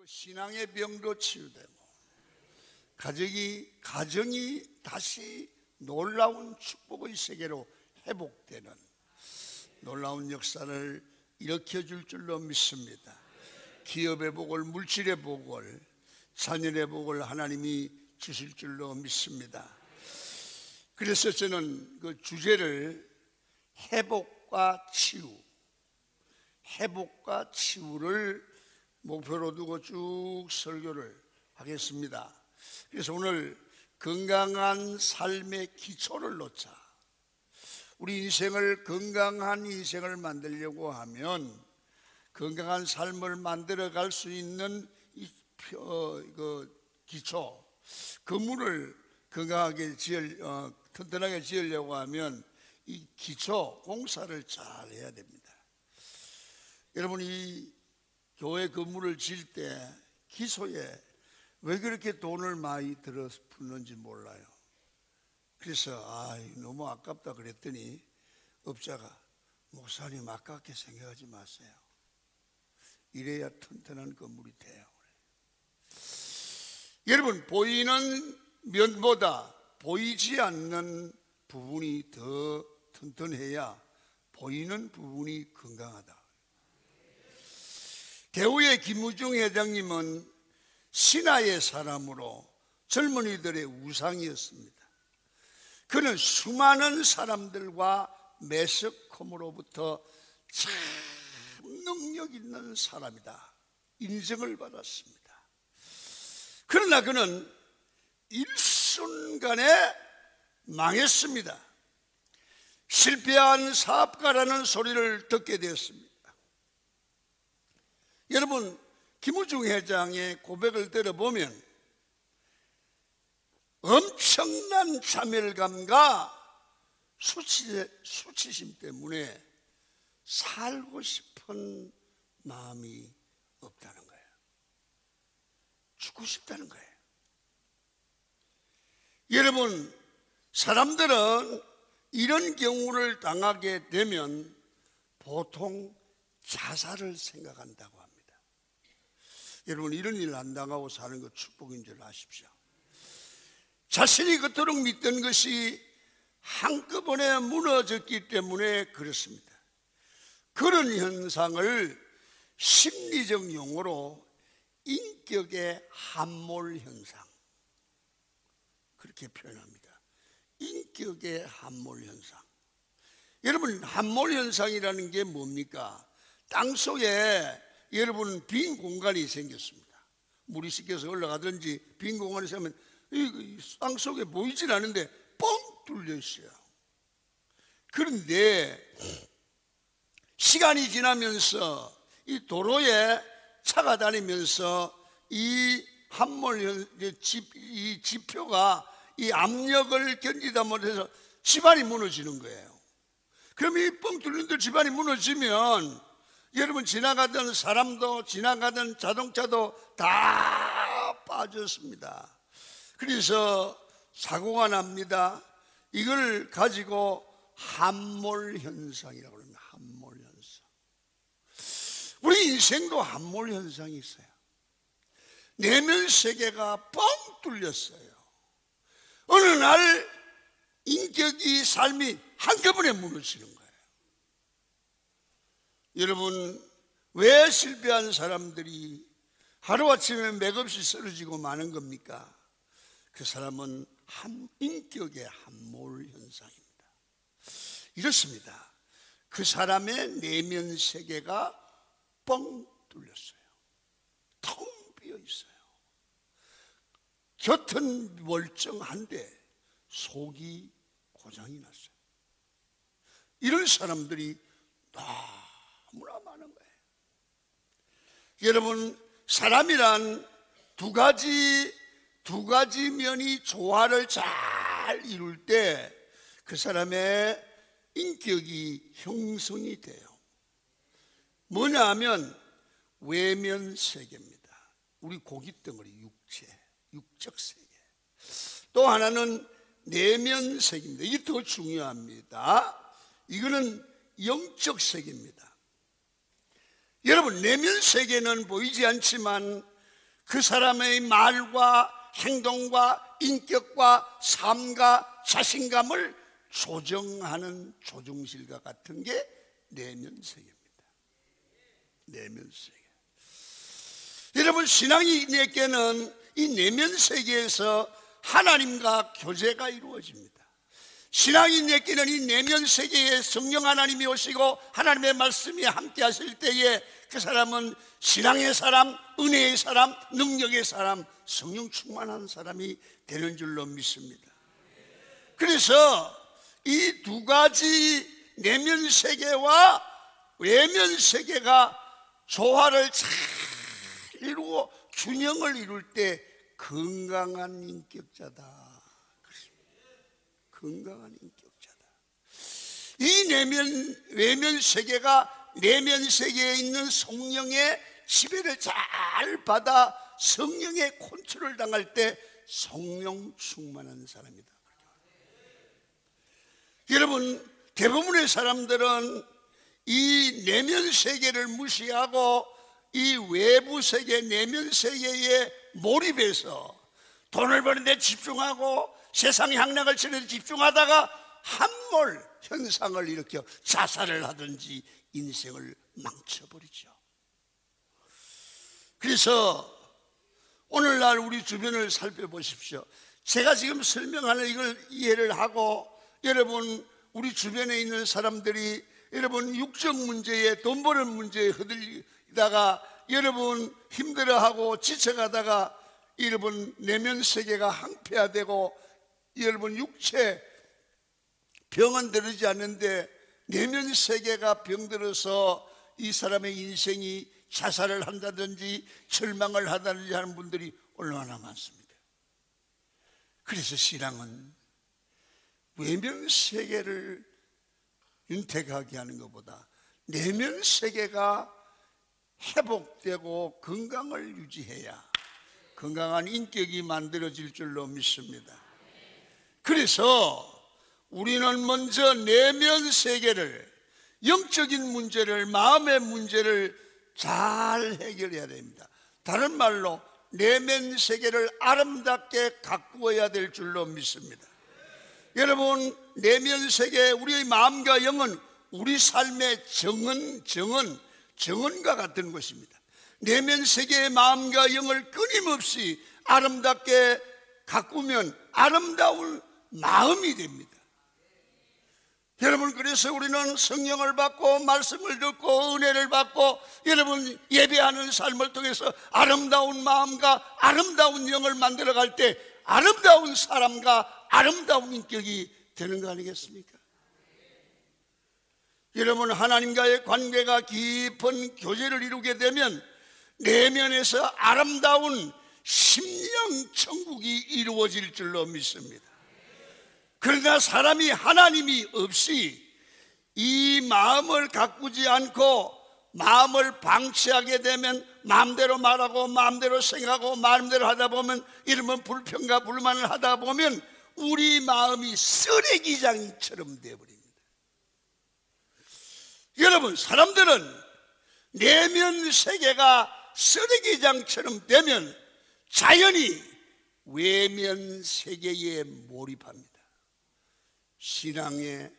신앙의 병도 치유되고 가정이 다시 놀라운 축복의 세계로 회복되는 놀라운 역사를 일으켜줄 줄로 믿습니다. 기업의 복을, 물질의 복을, 자녀의 복을 하나님이 주실 줄로 믿습니다. 그래서 저는 그 주제를 회복과 치유를 목표로 두고 쭉 설교를 하겠습니다. 그래서 오늘 건강한 삶의 기초를 놓자. 우리 인생을 건강한 인생을 만들려고 하면 건강한 삶을 만들어갈 수 있는 기초, 건물을 건강하게 튼튼하게 지으려고 하면 이 기초 공사를 잘 해야 됩니다. 여러분, 이 교회 건물을 지을 때 기초에 왜 그렇게 돈을 많이 들어 붓는지 몰라요. 그래서 너무 아깝다 그랬더니 업자가, 목사님 아깝게 생각하지 마세요. 이래야 튼튼한 건물이 돼요. 여러분, 보이는 면보다 보이지 않는 부분이 더 튼튼해야 보이는 부분이 건강하다. 대우의 김우중 회장님은 신화의 사람으로 젊은이들의 우상이었습니다. 그는 수많은 사람들과 매스컴으로부터 참 능력 있는 사람이다 인정을 받았습니다. 그러나 그는 일순간에 망했습니다. 실패한 사업가라는 소리를 듣게 되었습니다. 여러분, 김우중 회장의 고백을 들어보면 엄청난 자멸감과 수치심 때문에 살고 싶은 마음이 없다는 거예요. 죽고 싶다는 거예요. 여러분, 사람들은 이런 경우를 당하게 되면 보통 자살을 생각한다고 합니다. 여러분, 이런 일 안 당하고 사는 것 축복인 줄 아십시오. 자신이 그토록 믿던 것이 한꺼번에 무너졌기 때문에 그렇습니다. 그런 현상을 심리적 용어로 인격의 함몰 현상, 그렇게 표현합니다. 인격의 함몰 현상. 여러분, 함몰 현상이라는 게 뭡니까? 땅속에 여러분 빈 공간이 생겼습니다. 물이 씻겨서 올라가든지 빈 공간이 생기면 이 땅속에 보이질 않는데 뻥 뚫려 있어요. 그런데 시간이 지나면서 이 도로에 차가 다니면서 이 함몰 이 지표가 이 압력을 견디다 못해서 집안이 무너지는 거예요. 그럼 이 뻥 뚫린 데 집안이 무너지면 여러분, 지나가던 사람도 지나가던 자동차도 다 빠졌습니다. 그래서 사고가 납니다. 이걸 가지고 함몰 현상이라고 합니다. 함몰 현상. 우리 인생도 함몰 현상이 있어요. 내면 세계가 뻥 뚫렸어요. 어느 날 인격이, 삶이 한꺼번에 무너지는 거예요. 여러분, 왜 실패한 사람들이 하루아침에 맥없이 쓰러지고 마는 겁니까? 그 사람은 인격의 함몰 현상입니다. 이렇습니다. 그 사람의 내면 세계가 뻥 뚫렸어요. 텅 비어 있어요. 겉은 멀쩡한데 속이 고장이 났어요. 이런 사람들이 너무나 많은 거예요. 여러분, 사람이란 두 가지 면이 조화를 잘 이룰 때 그 사람의 인격이 형성이 돼요. 뭐냐 하면 외면 세계입니다. 우리 고깃덩어리 육적 세계. 또 하나는 내면 세계입니다. 이게 더 중요합니다. 이거는 영적 세계입니다. 여러분, 내면 세계는 보이지 않지만 그 사람의 말과 행동과 인격과 삶과 자신감을 조정하는 조종실과 같은 게 내면세계입니다. 내면세계. 여러분, 신앙이 내게는 이 내면세계에서 하나님과 교제가 이루어집니다. 신앙이 내게는 이 내면세계에 성령 하나님이 오시고 하나님의 말씀이 함께 하실 때에 그 사람은 신앙의 사람, 은혜의 사람, 능력의 사람, 성령 충만한 사람이 되는 줄로 믿습니다. 그래서 이 두 가지 내면세계와 외면세계가 조화를 잘 이루고 균형을 이룰 때 건강한 인격자다. 건강한 인격자다. 이 외면 세계가 내면 세계에 있는 성령의 지배를 잘 받아 성령의 컨트롤 당할 때 성령 충만한 사람이다. 여러분, 대부분의 사람들은 이 내면 세계를 무시하고 이 외부 세계, 내면 세계에 몰입해서 돈을 버는 데 집중하고 세상의 향락을 치는 데 집중하다가 함몰 현상을 일으켜 자살을 하든지 인생을 망쳐버리죠. 그래서 오늘날 우리 주변을 살펴보십시오. 제가 지금 설명하는 이걸 이해를 하고 여러분, 우리 주변에 있는 사람들이 여러분 육적 문제에, 돈 버는 문제에 흔들리다가 여러분 힘들어하고 지쳐가다가 여러분 내면 세계가 항폐화되고 여러분 육체 병은 들지 않는데 내면 세계가 병들어서 이 사람의 인생이 자살을 한다든지 절망을 하다든지 하는 분들이 얼마나 많습니다. 그래서 신앙은 외면 세계를 윤택하게 하는 것보다 내면 세계가 회복되고 건강을 유지해야 건강한 인격이 만들어질 줄로 믿습니다. 그래서 우리는 먼저 내면 세계를, 영적인 문제를, 마음의 문제를 잘 해결해야 됩니다. 다른 말로 내면 세계를 아름답게 가꾸어야 될 줄로 믿습니다. 여러분, 내면 세계, 우리의 마음과 영은 우리 삶의 정원과 같은 것입니다. 내면 세계의 마음과 영을 끊임없이 아름답게 가꾸면 아름다운 마음이 됩니다. 여러분, 그래서 우리는 성령을 받고 말씀을 듣고 은혜를 받고 여러분 예배하는 삶을 통해서 아름다운 마음과 아름다운 영을 만들어갈 때 아름다운 사람과 아름다운 인격이 되는 거 아니겠습니까? 여러분, 하나님과의 관계가 깊은 교제를 이루게 되면 내면에서 아름다운 심령 천국이 이루어질 줄로 믿습니다. 그러나 사람이 하나님이 없이 이 마음을 가꾸지 않고 마음을 방치하게 되면 마음대로 말하고 마음대로 생각하고 마음대로 하다 보면 이러면 불평과 불만을 하다 보면 우리 마음이 쓰레기장처럼 되어버립니다. 여러분, 사람들은 내면 세계가 쓰레기장처럼 되면 자연히 외면 세계에 몰입합니다. 신앙의,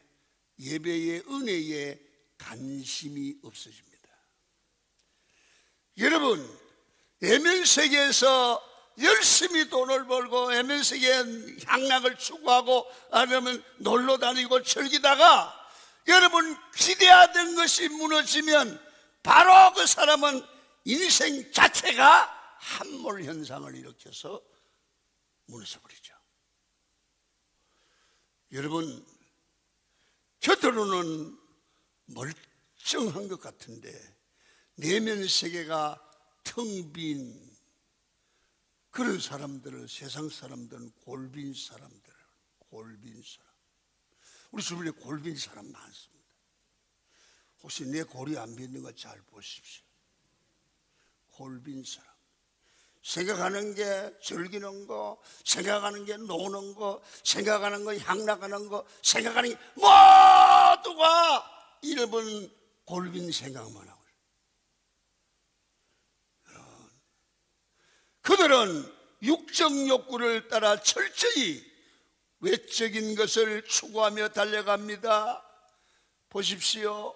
예배의, 은혜에 관심이 없어집니다. 여러분, 내면 세계에서 열심히 돈을 벌고 내면 세계의 향락을 추구하고 아니면 놀러 다니고 즐기다가 여러분 기대하던 것이 무너지면 바로 그 사람은 인생 자체가 함몰 현상을 일으켜서 무너져버리죠. 여러분, 겉으로는 멀쩡한 것 같은데 내면 세계가 텅 빈 그런 사람들을, 세상 사람들은 골빈 사람들, 골빈 사람. 우리 주변에 골빈 사람 많습니다. 혹시 내 골이 안 빈는 거 잘 보십시오. 골빈 사람. 생각하는 게 즐기는 거, 생각하는 게 노는 거, 생각하는 거 향락하는 거, 생각하는 게 모두가 이런 골빈 생각만 하고. 그들은 육적 욕구를 따라 철저히 외적인 것을 추구하며 달려갑니다. 보십시오.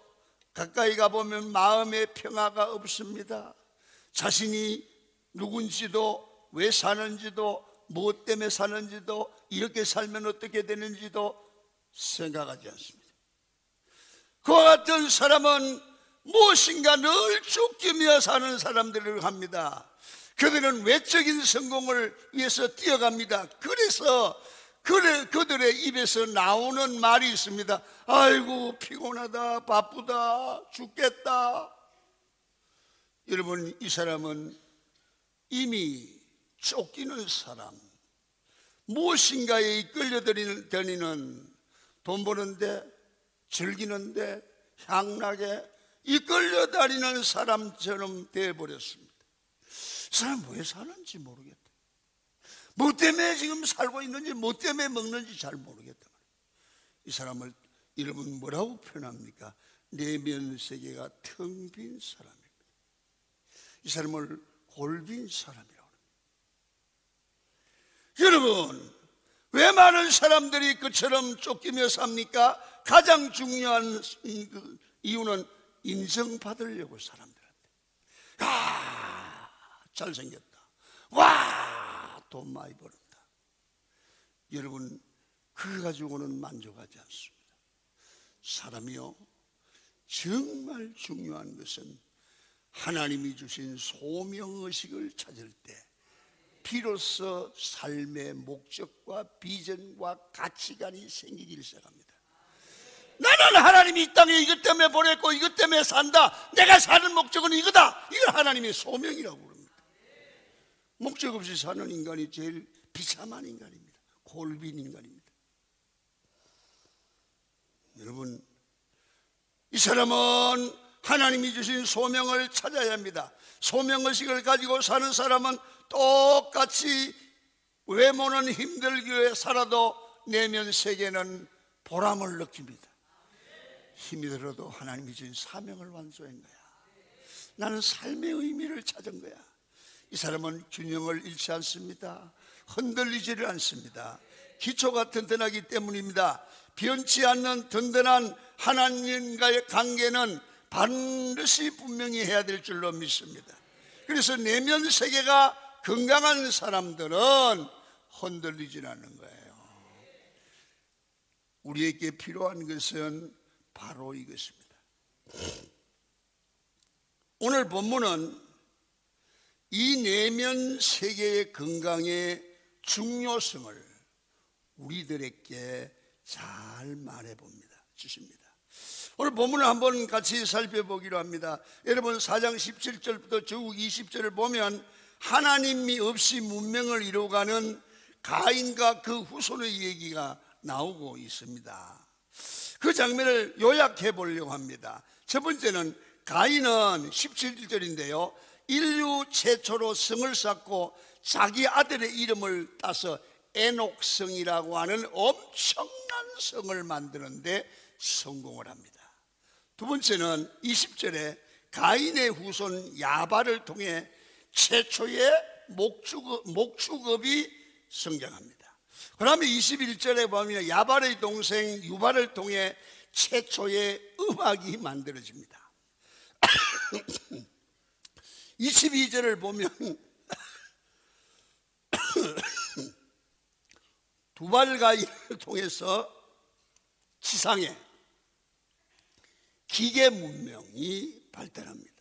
가까이 가보면 마음의 평화가 없습니다. 자신이 누군지도, 왜 사는지도, 무엇 때문에 사는지도, 이렇게 살면 어떻게 되는지도 생각하지 않습니다. 그와 같은 사람은 무엇인가 늘 쫓기며 사는 사람들을 합니다. 그들은 외적인 성공을 위해서 뛰어갑니다. 그래서 그들의 입에서 나오는 말이 있습니다. 아이고 피곤하다, 바쁘다, 죽겠다. 여러분, 이 사람은 이미 쫓기는 사람, 무엇인가에 이끌려다니는, 돈 버는데, 즐기는데, 향락에 이끌려다니는 사람처럼 되어버렸습니다. 이 사람 왜 사는지 모르겠다. 뭐 때문에 지금 살고 있는지, 뭐 때문에 먹는지 잘 모르겠다. 이 사람을 여러분 뭐라고 표현합니까? 내면 세계가 텅 빈 사람입니다. 이 사람을 골빈 사람이라고 합니다. 여러분, 왜 많은 사람들이 그처럼 쫓기며 삽니까? 가장 중요한 이유는 인정받으려고 사람들한테. 아, 잘생겼다. 와, 돈 많이 벌었다. 여러분, 그거 가지고는 만족하지 않습니다. 사람이요, 정말 중요한 것은 하나님이 주신 소명의식을 찾을 때 비로소 삶의 목적과 비전과 가치관이 생기기 시작합니다. 나는 하나님이 이 땅에 이것 때문에 보냈고 이것 때문에 산다, 내가 사는 목적은 이거다. 이걸 하나님의 소명이라고 부릅니다. 목적 없이 사는 인간이 제일 비참한 인간입니다. 골빈 인간입니다. 여러분, 이 사람은 하나님이 주신 소명을 찾아야 합니다. 소명의식을 가지고 사는 사람은 똑같이 외모는 힘들게 살아도 내면 세계는 보람을 느낍니다. 힘이 들어도 하나님이 주신 사명을 완수한 거야. 나는 삶의 의미를 찾은 거야. 이 사람은 균형을 잃지 않습니다. 흔들리지를 않습니다. 기초가 튼튼하기 때문입니다. 변치 않는 든든한 하나님과의 관계는 반드시 분명히 해야 될 줄로 믿습니다. 그래서 내면 세계가 건강한 사람들은 흔들리지 않는 거예요. 우리에게 필요한 것은 바로 이것입니다. 오늘 본문은 이 내면 세계의 건강의 중요성을 우리들에게 잘 주십니다. 오늘 본문을 한번 같이 살펴보기로 합니다. 여러분, 4장 17절부터 쭉 20절을 보면 하나님이 없이 문명을 이루어가는 가인과 그 후손의 얘기가 나오고 있습니다. 그 장면을 요약해 보려고 합니다. 첫 번째는 가인은 17절인데요, 인류 최초로 성을 쌓고 자기 아들의 이름을 따서 에녹성이라고 하는 엄청난 성을 만드는데 성공을 합니다. 두 번째는 20절에 가인의 후손 야발을 통해 최초의 목축업이 성장합니다. 그 다음에 21절에 보면 야발의 동생 유발을 통해 최초의 음악이 만들어집니다. 22절을 보면 두발가인을 통해서 지상에 기계 문명이 발달합니다.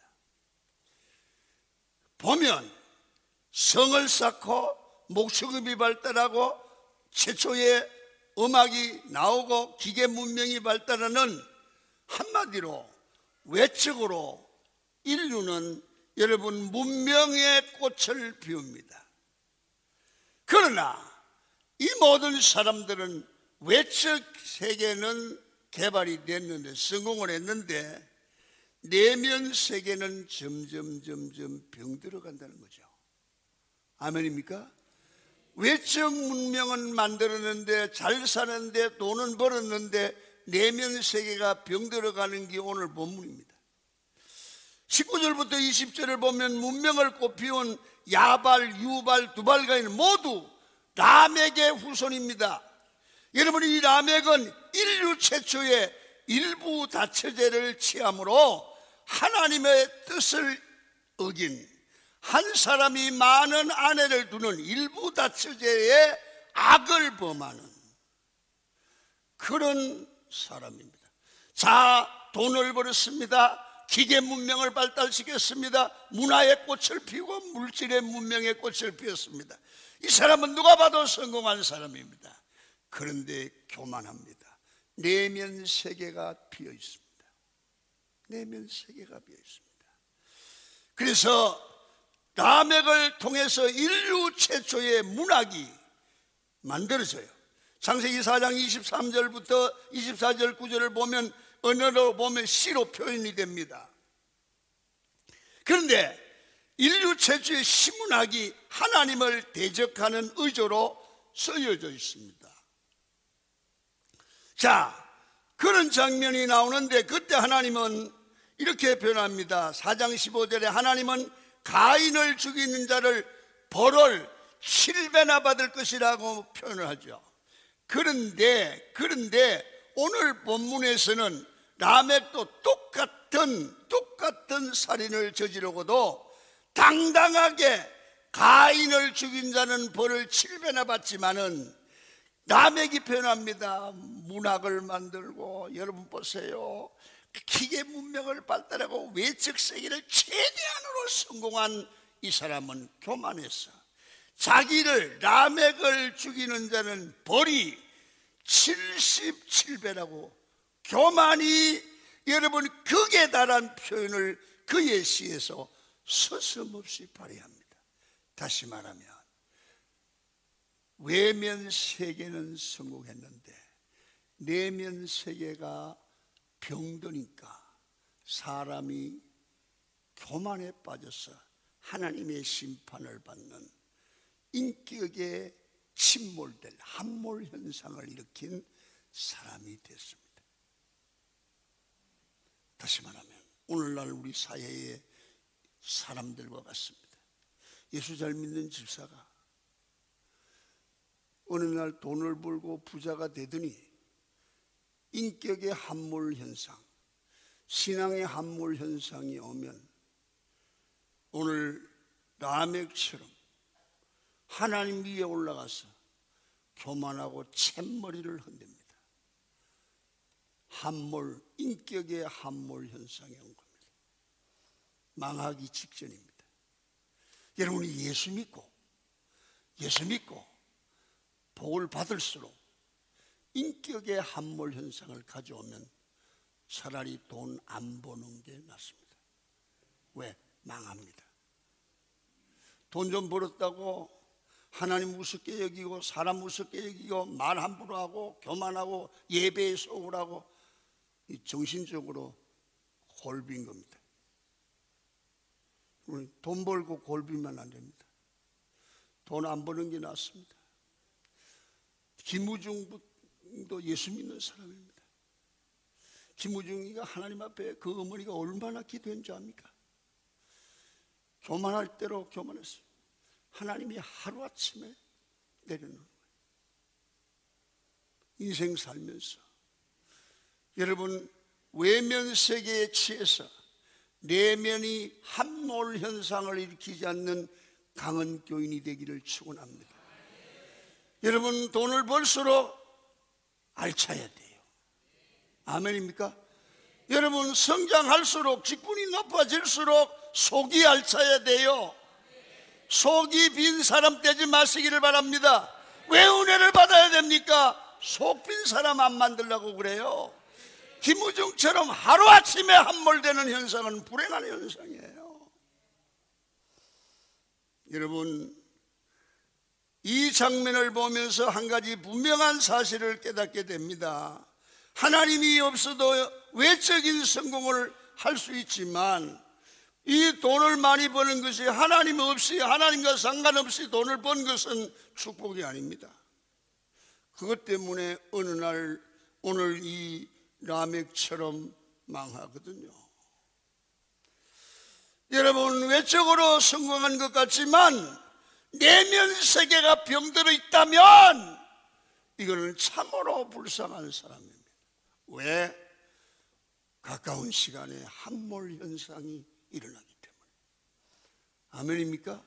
보면 성을 쌓고 목축업이 발달하고 최초의 음악이 나오고 기계 문명이 발달하는, 한마디로 외적으로 인류는 여러분 문명의 꽃을 피웁니다. 그러나 이 모든 사람들은 외적 세계는 개발이 됐는데, 성공을 했는데 내면 세계는 점점 병들어 간다는 거죠. 아멘입니까? 외적 문명은 만들었는데, 잘 사는데, 돈은 벌었는데 내면 세계가 병들어 가는 게 오늘 본문입니다. 19절부터 20절을 보면 문명을 꽃피운 야발, 유발, 두발가인 모두 라멕의 후손입니다. 여러분, 이 라멕은 인류 최초의 일부 다처제를 취함으로 하나님의 뜻을 어긴, 한 사람이 많은 아내를 두는 일부 다처제의 악을 범하는 그런 사람입니다. 자, 돈을 벌었습니다. 기계 문명을 발달시켰습니다. 문화의 꽃을 피우고 물질의 문명의 꽃을 피웠습니다. 이 사람은 누가 봐도 성공한 사람입니다. 그런데 교만합니다. 내면 세계가 비어 있습니다. 내면 세계가 비어 있습니다. 그래서 라멕을 통해서 인류 최초의 문학이 만들어져요. 창세기 4장 23절부터 24절 9절을 보면 언어로 보면 시로 표현이 됩니다. 그런데 인류 최초의 시문학이 하나님을 대적하는 의조로 쓰여져 있습니다. 자, 그런 장면이 나오는데 그때 하나님은 이렇게 표현합니다. 4장 15절에 하나님은 가인을 죽이는 자를 벌을 7배나 받을 것이라고 표현을 하죠. 그런데 오늘 본문에서는 라멕도 똑같은 살인을 저지르고도 당당하게 가인을 죽인 자는 벌을 7배나 받지만은 라멕이 표현합니다. 문학을 만들고, 여러분 보세요, 기계 문명을 발달하고 외적 세계를 최대한으로 성공한 이 사람은 교만했어. 자기를, 라멕을 죽이는 자는 벌이 77배라고 교만이, 여러분, 극에 달한 표현을 그의 시에서 서슴없이 발휘합니다. 다시 말하면 외면 세계는 성공했는데 내면 세계가 병드니까 사람이 교만에 빠져서 하나님의 심판을 받는 인격에 침몰될 함몰 현상을 일으킨 사람이 됐습니다. 다시 말하면 오늘날 우리 사회의 사람들과 같습니다. 예수 잘 믿는 집사가 어느 날 돈을 벌고 부자가 되더니 인격의 함몰 현상, 신앙의 함몰 현상이 오면 오늘 라멕처럼 하나님 위에 올라가서 교만하고 챗머리를 흔듭니다. 함몰, 인격의 함몰 현상이 온 겁니다. 망하기 직전입니다. 여러분이 예수 믿고 복을 받을수록 인격의 함몰 현상을 가져오면 차라리 돈 안 버는 게 낫습니다. 왜? 망합니다. 돈 좀 벌었다고 하나님 우습게 여기고 사람 우습게 여기고 말 함부로 하고 교만하고 예배에 속으라고 정신적으로 골빈 겁니다. 우리 돈 벌고 골비면 안 됩니다. 돈 안 버는 게 낫습니다. 김우중도 예수 믿는 사람입니다. 김우중이가 하나님 앞에 그 어머니가 얼마나 기도한 줄 압니까? 교만할 대로 교만했어요. 하나님이 하루아침에 내려놓는 거예요. 인생 살면서 여러분, 외면 세계에 취해서 내면이 함몰 현상을 일으키지 않는 강한 교인이 되기를 축원합니다. 여러분, 돈을 벌수록 알차야 돼요. 아멘입니까? 여러분, 성장할수록, 직분이 높아질수록 속이 알차야 돼요. 속이 빈 사람 되지 마시기를 바랍니다. 왜 은혜를 받아야 됩니까? 속 빈 사람 안 만들려고 그래요. 김우중처럼 하루아침에 함몰되는 현상은 불행한 현상이에요. 여러분, 이 장면을 보면서 한 가지 분명한 사실을 깨닫게 됩니다. 하나님이 없어도 외적인 성공을 할 수 있지만 이 돈을 많이 버는 것이 하나님 없이, 하나님과 상관없이 돈을 번 것은 축복이 아닙니다. 그것 때문에 어느 날 오늘 이 라멕처럼 망하거든요. 여러분, 외적으로 성공한 것 같지만 내면 세계가 병들어 있다면 이거는 참으로 불쌍한 사람입니다. 왜? 가까운 시간에 함몰 현상이 일어나기 때문에. 아멘입니까?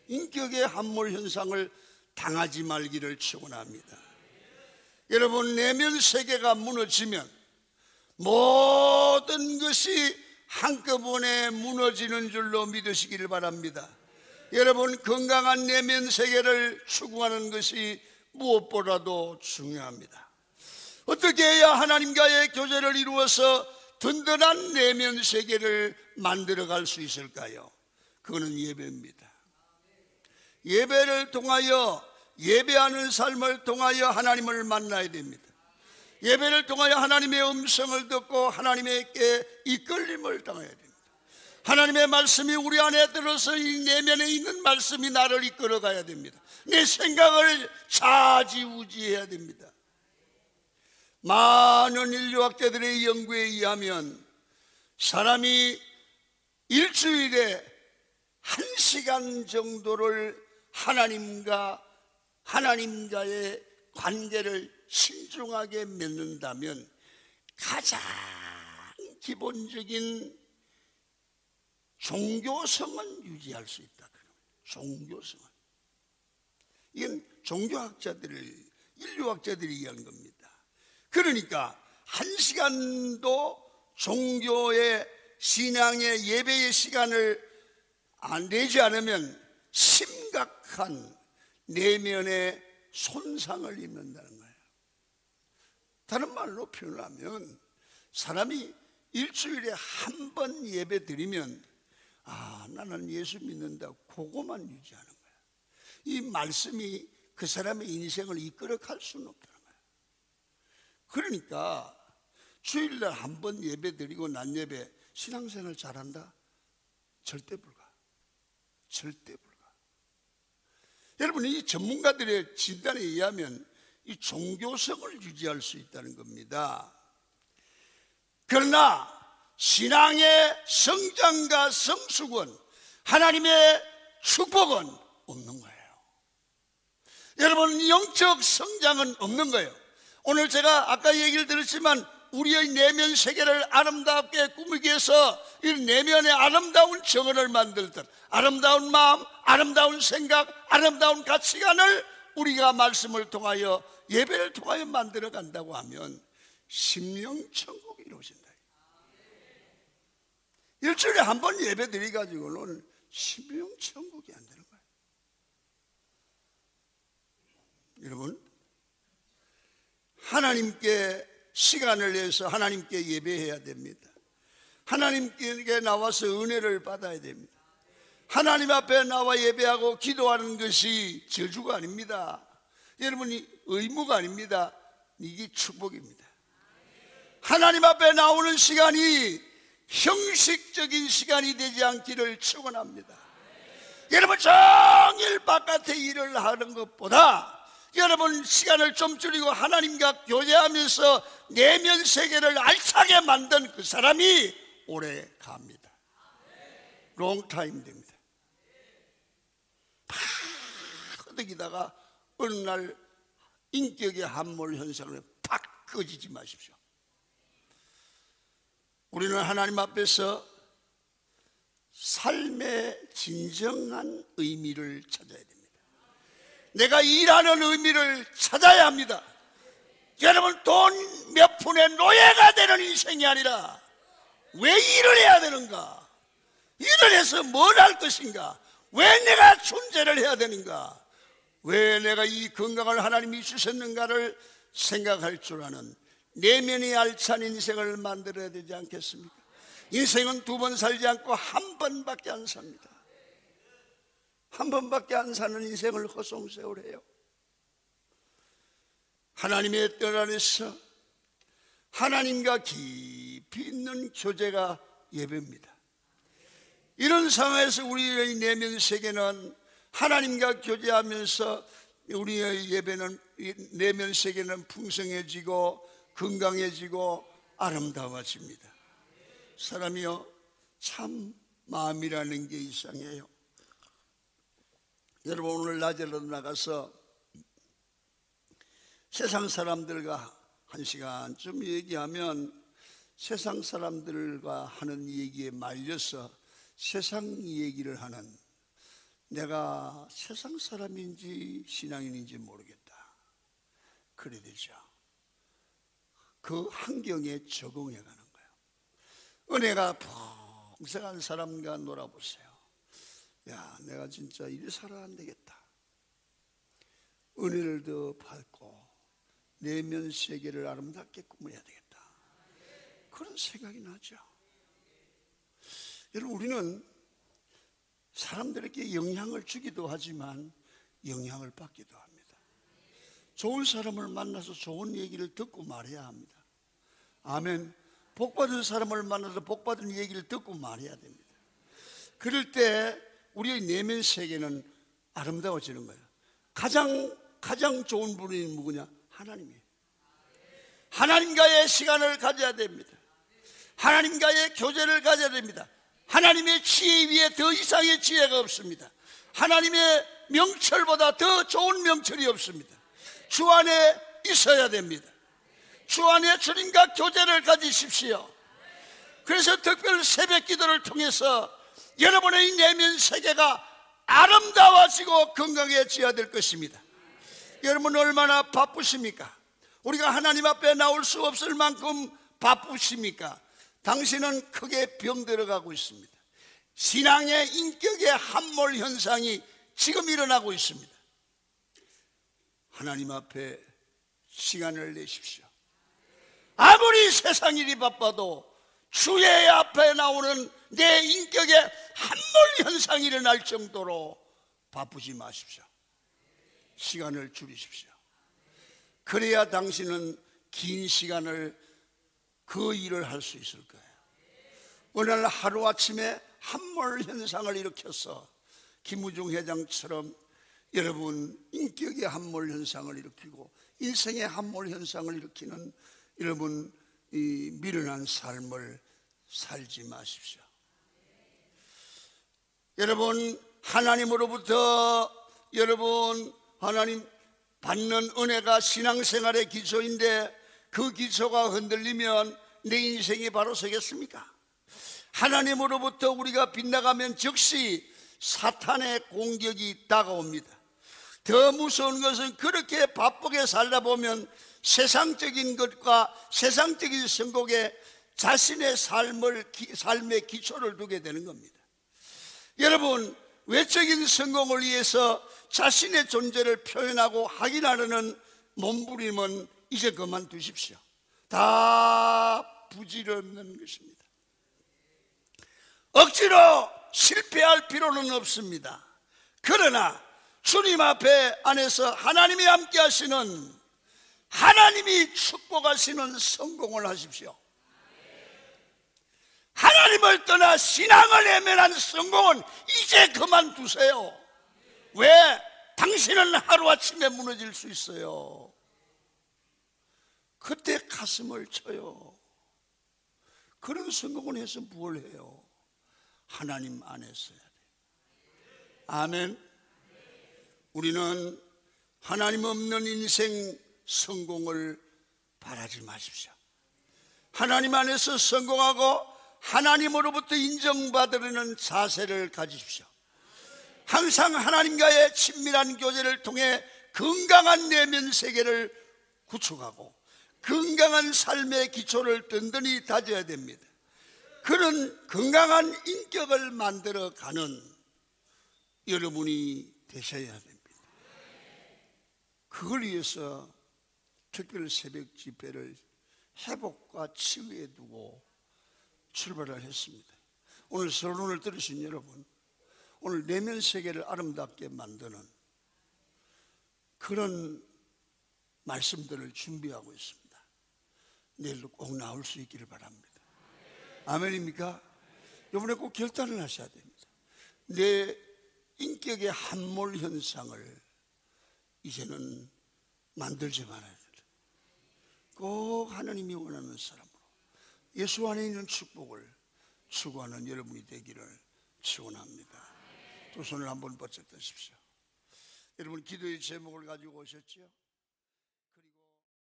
인격의 함몰 현상을 당하지 말기를 축원합니다. 여러분, 내면 세계가 무너지면 모든 것이 한꺼번에 무너지는 줄로 믿으시기를 바랍니다. 여러분, 건강한 내면 세계를 추구하는 것이 무엇보다도 중요합니다. 어떻게 해야 하나님과의 교제를 이루어서 든든한 내면 세계를 만들어갈 수 있을까요? 그거는 예배입니다. 예배를 통하여, 예배하는 삶을 통하여 하나님을 만나야 됩니다. 예배를 통하여 하나님의 음성을 듣고 하나님께 이끌림을 당해야 됩니다. 하나님의 말씀이 우리 안에 들어서 이 내면에 있는 말씀이 나를 이끌어 가야 됩니다. 내 생각을 좌지우지해야 됩니다. 많은 인류학자들의 연구에 의하면 사람이 일주일에 1시간 정도를 하나님과의 관계를 신중하게 맺는다면 가장 기본적인 종교성은 유지할 수 있다. 종교성은. 이건 인류학자들이 얘기하는 겁니다. 그러니까 1시간도 종교의 신앙의 예배의 시간을 안 내지 않으면 심각한 내면의 손상을 입는다는 거예요. 다른 말로 표현하면 사람이 일주일에 한 번 예배 드리면 나는 예수 믿는다, 그거만 유지하는 거예요. 이 말씀이 그 사람의 인생을 이끌어 갈 수는 없다는 거예요. 그러니까 주일날 한 번 예배 드리고 난 예배 신앙생활 잘한다? 절대 불가. 절대 불가. 여러분, 이 전문가들의 진단에 의하면 이 종교성을 유지할 수 있다는 겁니다. 그러나 신앙의 성장과 성숙은, 하나님의 축복은 없는 거예요. 여러분, 영적 성장은 없는 거예요. 오늘 제가 아까 얘기를 들었지만 우리의 내면 세계를 아름답게 꾸미기 위해서 이 내면의 아름다운 정원을 만들던 아름다운 마음, 아름다운 생각, 아름다운 가치관을 우리가 말씀을 통하여, 예배를 통하여 만들어 간다고 하면 심령천국이 이루어진다. 일주일에 한 번 예배 드려가지고는 심령천국이 안 되는 거예요. 여러분, 하나님께 시간을 내서 하나님께 예배해야 됩니다. 하나님께 나와서 은혜를 받아야 됩니다. 하나님 앞에 나와 예배하고 기도하는 것이 저주가 아닙니다. 여러분이 의무가 아닙니다. 이게 축복입니다. 하나님 앞에 나오는 시간이 형식적인 시간이 되지 않기를 축원합니다. 여러분, 종일 바깥에 일을 하는 것보다 여러분 시간을 좀 줄이고 하나님과 교제하면서 내면 세계를 알차게 만든 그 사람이 오래 갑니다. 롱타임 됩니다. 허덕이다가 어느 날 인격의 함몰 현상을 팍 꺼지지 마십시오. 우리는 하나님 앞에서 삶의 진정한 의미를 찾아야 됩니다. 내가 일하는 의미를 찾아야 합니다. 여러분, 돈 몇 푼의 노예가 되는 인생이 아니라 왜 일을 해야 되는가? 일을 해서 뭘 할 것인가? 왜 내가 존재를 해야 되는가? 왜 내가 이 건강을 하나님이 주셨는가를 생각할 줄 아는 내면이 알찬 인생을 만들어야 되지 않겠습니까? 인생은 두 번 살지 않고 한 번밖에 안 삽니다. 한 번밖에 안 사는 인생을 허송세월해요. 하나님의 뜻 안에서 하나님과 깊이 있는 교제가 예배입니다. 이런 상황에서 우리의 내면 세계는 하나님과 교제하면서 우리의 예배는, 내면 세계는 풍성해지고 건강해지고 아름다워집니다. 사람이요, 참 마음이라는 게 이상해요. 여러분, 오늘 낮에로 나가서 세상 사람들과 한 시간쯤 얘기하면 세상 사람들과 하는 얘기에 말려서 세상 얘기를 하는, 내가 세상 사람인지 신앙인인지 모르겠다, 그래 되죠. 그 환경에 적응해 가는 거예요. 은혜가 풍성한 사람과 놀아보세요. 야, 내가 진짜 이리 살아야 안 되겠다. 은혜를 더 받고 내면 세계를 아름답게 꾸며야 되겠다, 그런 생각이 나죠. 여러분, 우리는 사람들에게 영향을 주기도 하지만 영향을 받기도 합니다. 좋은 사람을 만나서 좋은 얘기를 듣고 말해야 합니다. 아멘. 복받은 사람을 만나서 복받은 얘기를 듣고 말해야 됩니다. 그럴 때 우리의 내면 세계는 아름다워지는 거예요. 가장 좋은 분이 누구냐? 하나님이에요. 하나님과의 시간을 가져야 됩니다. 하나님과의 교제를 가져야 됩니다. 하나님의 지혜 위에 더 이상의 지혜가 없습니다. 하나님의 명철보다 더 좋은 명철이 없습니다. 주 안에 있어야 됩니다. 주 안에 주님과 교제를 가지십시오. 그래서 특별 새벽 기도를 통해서 여러분의 내면 세계가 아름다워지고 건강해져야 될 것입니다. 여러분, 얼마나 바쁘십니까? 우리가 하나님 앞에 나올 수 없을 만큼 바쁘십니까? 당신은 크게 병들어가고 있습니다. 신앙의 인격의 함몰 현상이 지금 일어나고 있습니다. 하나님 앞에 시간을 내십시오. 아무리 세상 일이 바빠도 주의 앞에 나오는 내 인격의 함몰 현상이 일어날 정도로 바쁘지 마십시오. 시간을 줄이십시오. 그래야 당신은 긴 시간을 그 일을 할 수 있을 거예요. 오늘 하루아침에 함몰 현상을 일으켜서 김우중 회장처럼 여러분 인격의 함몰 현상을 일으키고 인생의 함몰 현상을 일으키는 여러분 이 미련한 삶을 살지 마십시오. 여러분, 하나님으로부터 여러분 하나님 받는 은혜가 신앙생활의 기초인데 그 기초가 흔들리면 내 인생이 바로 서겠습니까? 하나님으로부터 우리가 빗나가면 즉시 사탄의 공격이 다가옵니다. 더 무서운 것은 그렇게 바쁘게 살다 보면 세상적인 것과 세상적인 성공에 자신의 삶의 기초를 두게 되는 겁니다. 여러분, 외적인 성공을 위해서 자신의 존재를 표현하고 확인하려는 몸부림은 이제 그만두십시오. 다 부질없는 것입니다. 억지로 실패할 필요는 없습니다. 그러나 주님 앞에 안에서 하나님이 함께 하시는, 하나님이 축복하시는 성공을 하십시오. 하나님을 떠나 신앙을 외면한 성공은 이제 그만두세요. 왜? 당신은 하루아침에 무너질 수 있어요. 그때 가슴을 쳐요. 그런 성공을 해서 뭘 해요? 하나님 안에 서야 돼요. 아멘. 우리는 하나님 없는 인생 성공을 바라지 마십시오. 하나님 안에서 성공하고 하나님으로부터 인정받으려는 자세를 가지십시오. 항상 하나님과의 친밀한 교제를 통해 건강한 내면 세계를 구축하고 건강한 삶의 기초를 든든히 다져야 됩니다. 그런 건강한 인격을 만들어가는 여러분이 되셔야 됩니다. 그걸 위해서 특별 새벽 집회를 회복과 치유에 두고 출발을 했습니다. 오늘 서론을 들으신 여러분, 오늘 내면 세계를 아름답게 만드는 그런 말씀들을 준비하고 있습니다. 내일도 꼭 나올 수 있기를 바랍니다. 아멘입니까? 이번에 꼭 결단을 하셔야 됩니다. 내 인격의 함몰 현상을 이제는 만들지 말아야 됩니다. 꼭 하나님이 원하는 사람으로 예수 안에 있는 축복을 추구하는 여러분이 되기를 축원합니다. 두 손을 한번 번쩍 드십시오. 여러분, 기도의 제목을 가지고 오셨죠?